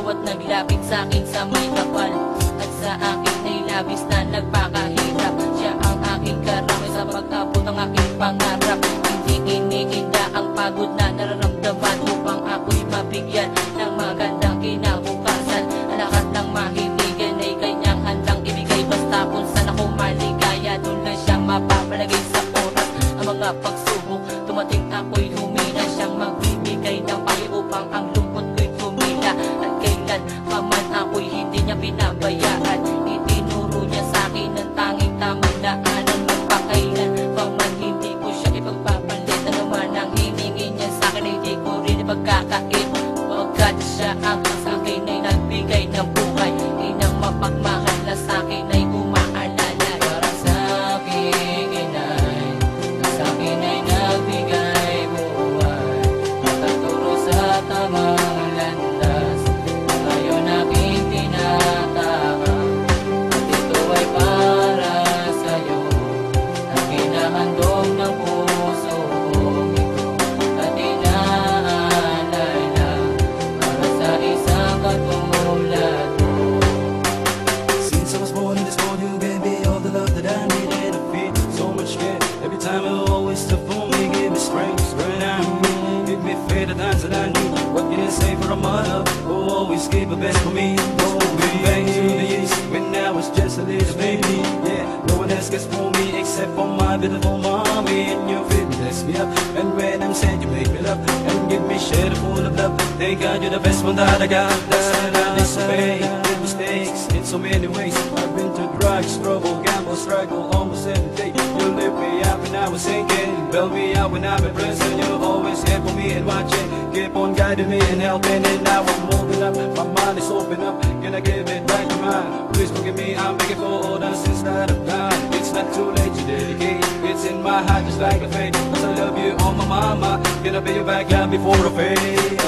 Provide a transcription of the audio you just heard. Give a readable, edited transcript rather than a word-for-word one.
bawat naglapit sa'kin sa may kapal. At sa akin ay labis na nagpakahirap. Siya ang aking karamay sa pag-abot ng aking pangarap. Hindi iniinda ang pagod na nararamdaman upang ako'y mabigyan ng magandang kinabukasan. Ang lahat ng mahiligan ay kanyang handang ibigay. Basta kung saan ako maligaya, doon lang siya mapapalagay sa oras. Ang mga pagsubok, tumating ako'y humina. Siyang magbibigay ng payo upang ang lungkot ko'y tumila. At kailan pa man ako'y hindi niya pinabayaan. Itinuro niya sa'kin ang tanging tamang daanan. Magpakailan pa man hindi ko siya ipagpapalit. Ano man ang hiningi niya sa'kin ay di ko rin ipagkakait. Pagkat siya ang sa'kin ay nagbigay ng buhay. Inang mapagmahal na sa'kin ay umaalala. Para sa'king inay, sa'kin ay nagbigay buhay. Matuturo sa tamang landas, ngayon aking tinataka. At ito ay para sa'yo, na kinahandog ng puso kong ito. At inaalala, para sa isang katulad mo. Since I was born in this world, you gave me all the love that I needed to feel so much care. Every time you always stood for me, give me strength when I'm weak. Give me faith at times that I need. What can I say for a mother who always gave the best for me? Going back to the years when I was just a little baby. Yeah, no one else cares for me except for my beautiful mommy. And you fit bless me up, and when I'm sad, you make me love and give me shade full of love. Thank God you're the best one that I got. That's why I disobey. Did mistakes in so many ways. I've been through drugs, trouble, gamble, struggle almost every day. You lift me up when I was sinking, bail me out when I'm in prison. You always here for me and watching, keep on guiding me and helping. And now I'm moving up, my mind is open up. Can I give it back to mine? Please forgive me, I'm begging for all the sins that I've done. It's not too late to dedicate. It's in my heart just like a fate. 'Cause I love you, oh my mama. Can I pay you back love before I fade?